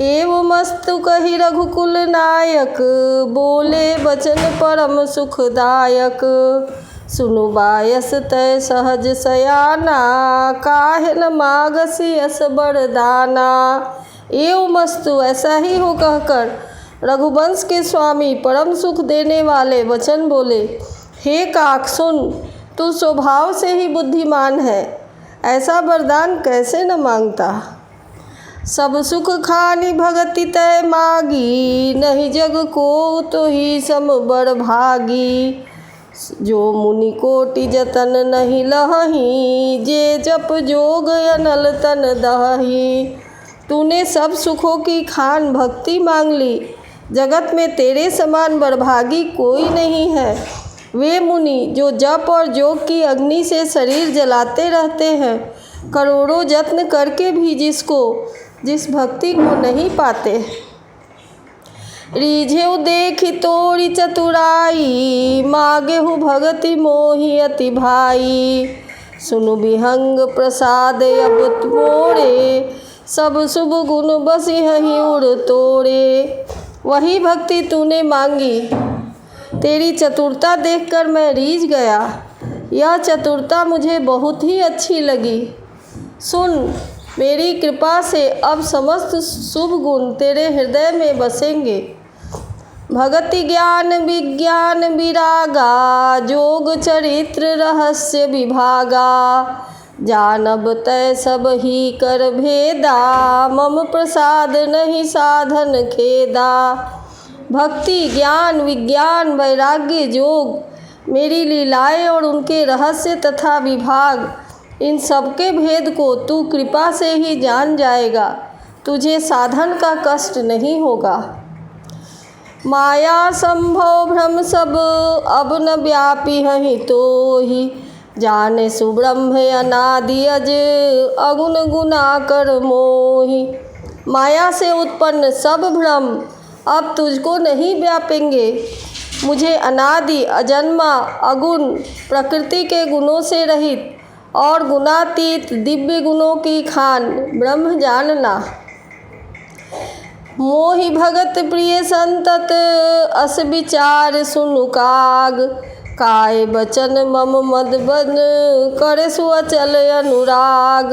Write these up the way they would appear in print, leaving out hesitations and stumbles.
एवमस्तु कहि रघुकुल नायक, बोले बचन परम सुखदायक। सुनु बायस तय सहज सयाना, काहे न मागसी यस बरदाना। एवमस्तु ऐसा ही हो कहकर रघुवंश के स्वामी परम सुख देने वाले वचन बोले, हे काक सुन, तू स्वभाव से ही बुद्धिमान है, ऐसा वरदान कैसे न मांगता। सब सुख खानी भगति तय मागी, नहीं जग को तो ही सम बड़ भागी। जो मुनि कोटि जतन नहीं लहही, जे जप जोग अनल तन दहही। तूने सब सुखों की खान भक्ति मांग ली, जगत में तेरे समान बड़भागी कोई नहीं है। वे मुनि जो जप और जोग की अग्नि से शरीर जलाते रहते हैं, करोड़ों यत्न करके भी जिस भक्ति को नहीं पाते। रीझेउ देखि तोरी चतुराई, मागेहु भगति मोहि अति भाई। सुनु विहंग प्रसाद अब मोरे, सब शुभ गुण बसिहहि उर तोरे। वही भक्ति तूने मांगी, तेरी चतुरता देखकर मैं रीझ गया। यह चतुरता मुझे बहुत ही अच्छी लगी। सुन, मेरी कृपा से अब समस्त शुभ गुण तेरे हृदय में बसेंगे। भगति ज्ञान विज्ञान विरागा, जोग चरित्र रहस्य विभागा। जानब तय सब ही कर भेदा, मम प्रसाद नहीं साधन खेदा। भक्ति ज्ञान विज्ञान वैराग्य जोग, मेरी लीलाएं और उनके रहस्य तथा विभाग, इन सबके भेद को तू कृपा से ही जान जाएगा। तुझे साधन का कष्ट नहीं होगा। माया संभव भ्रम सब अब न व्यापी हहि तोहि, जाने सुब्रह्म अनादि अज अगुण गुना कर मोहि। माया से उत्पन्न सब भ्रम अब तुझको नहीं व्यापेंगे। मुझे अनादि अजन्मा अगुण प्रकृति के गुणों से रहित और गुणातीत दिव्य गुणों की खान ब्रह्म जानना। मोहि भगत प्रिय संतत अस विचार सुनु काग, काय बचन मम मद बन करे सुअचल अनुराग।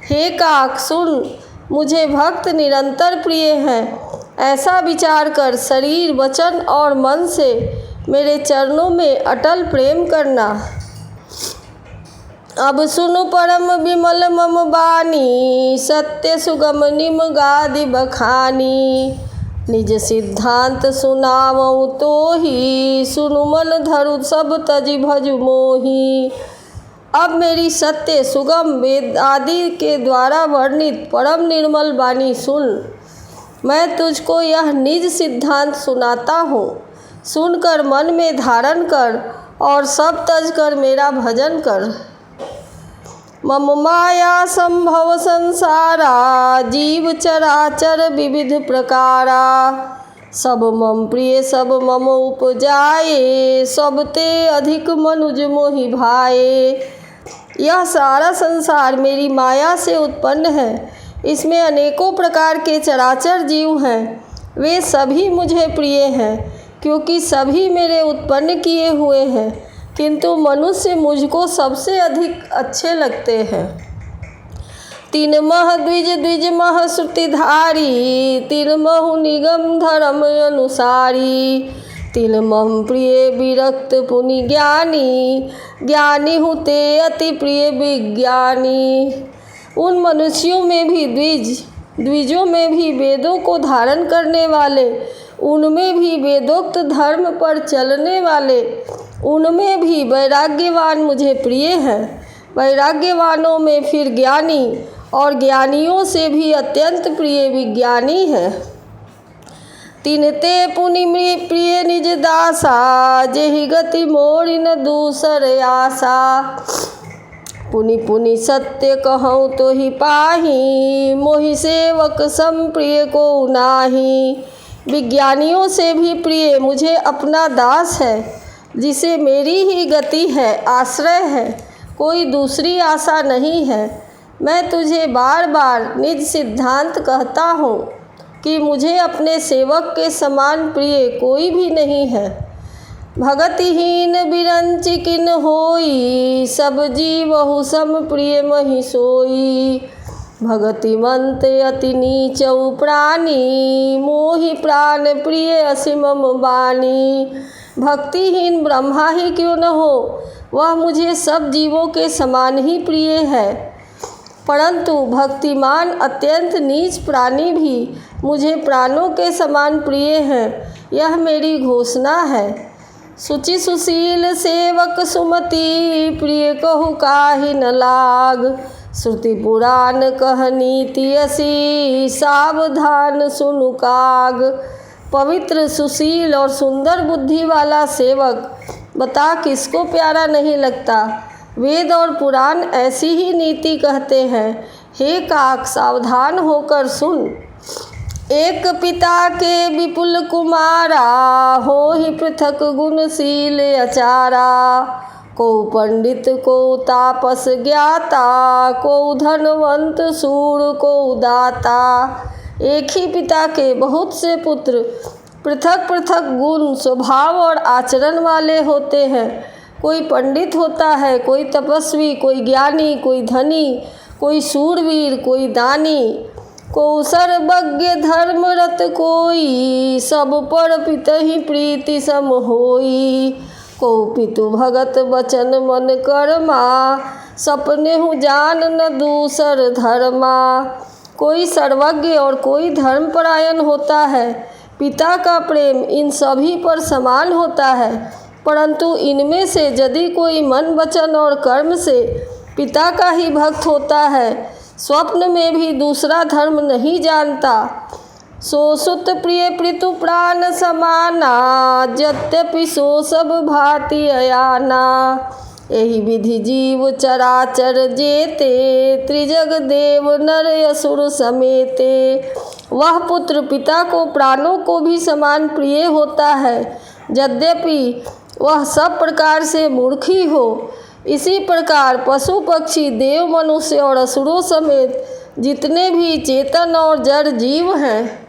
हे काक सुन, मुझे भक्त निरंतर प्रिय हैं, ऐसा विचार कर शरीर वचन और मन से मेरे चरणों में अटल प्रेम करना। अब सुनु परम विमल मम बानी, सत्य सुगम निम गादि बखानी। निज सिद्धांत सुनावऊँ तोहि, सुनु मन धरु सब तजि भजु मोहि। अब मेरी सत्य सुगम वेद आदि के द्वारा वर्णित परम निर्मल वाणी सुन। मैं तुझको यह निज सिद्धांत सुनाता हूँ, सुनकर मन में धारण कर और सब तज कर मेरा भजन कर। मम माया संभव संसारा, जीव चराचर विविध प्रकारा। सब मम प्रिय सब मम उपजाए, सबते अधिक मनुज मोहि भाए। यह सारा संसार मेरी माया से उत्पन्न है, इसमें अनेकों प्रकार के चराचर जीव हैं। वे सभी मुझे प्रिय हैं, क्योंकि सभी मेरे उत्पन्न किए हुए हैं, किंतु मनुष्य मुझको सबसे अधिक अच्छे लगते हैं। तीन मह द्विज द्विज मह श्रुतिधारी, तीन महु निगम धर्म अनुसारी। तीन मम प्रिय विरक्त पुनि ज्ञानी, ज्ञानी हुते अति प्रिय विज्ञानी। उन मनुष्यों में भी द्विज, द्विजों में भी वेदों को धारण करने वाले, उनमें भी वेदोक्त धर्म पर चलने वाले, उनमें भी वैराग्यवान मुझे प्रिय हैं। वैराग्यवानों में फिर ज्ञानी, और ज्ञानियों से भी अत्यंत प्रिय विज्ञानी है। तिनते पुनि प्रिय निज दासा, जेहि गति मोरि न दूसर आशा। पुनि पुनि सत्य कहूँ तो ही पाही, मोहि सेवक सम प्रिय को नाही। विज्ञानियों से भी प्रिय मुझे अपना दास है, जिसे मेरी ही गति है, आश्रय है, कोई दूसरी आशा नहीं है। मैं तुझे बार बार निज सिद्धांत कहता हूँ, कि मुझे अपने सेवक के समान प्रिय कोई भी नहीं है। भगतिहीन बिरंच किन होई, सब जीवहु सम प्रिय महि सोई। भगतिमंत अति नीचउ प्राणी, मोहि प्राण प्रिय असीमम बानी। भक्तिहीन ब्रह्मा ही क्यों न हो, वह मुझे सब जीवों के समान ही प्रिय है, परंतु भक्तिमान अत्यंत नीच प्राणी भी मुझे प्राणों के समान प्रिय हैं, यह मेरी घोषणा है। सुचि सुशील सेवक सुमति, प्रिय कहु काहि न लाग। श्रुति पुराण कह नीति असी, सावधान सुनु काग। पवित्र सुशील और सुंदर बुद्धि वाला सेवक बता किसको प्यारा नहीं लगता। वेद और पुराण ऐसी ही नीति कहते हैं। हे काक, सावधान होकर सुन। एक पिता के विपुल कुमारा, होहि पृथक गुणशील अचारा। को पंडित को तापस ज्ञाता, को धनवंत सूर को दाता। एक ही पिता के बहुत से पुत्र पृथक पृथक गुण, स्वभाव और आचरण वाले होते हैं। कोई पंडित होता है, कोई तपस्वी, कोई ज्ञानी, कोई धनी, कोई शूरवीर, कोई दानी। को सर्वज्ञ धर्मरत कोई, सब पर पितहि प्रीति सम होई। को पितु भगत बचन मन कर्मा, सपनेहु जान न दूसर धर्मा। कोई सर्वज्ञ और कोई धर्मपरायण होता है। पिता का प्रेम इन सभी पर समान होता है, परंतु इनमें से यदि कोई मन वचन और कर्म से पिता का ही भक्त होता है, स्वप्न में भी दूसरा धर्म नहीं जानता, सो सुत प्रिय पितु प्राण समाना, यद्यपि सो सब भांति अयाना। यही विधि जीव चराचर जेते, त्रिजग देव नर असुर समेते। वह पुत्र पिता को प्राणों को भी समान प्रिय होता है, यद्यपि वह सब प्रकार से मूर्ख ही हो। इसी प्रकार पशु पक्षी देव मनुष्य और असुरों समेत जितने भी चेतन और जड़ जीव हैं,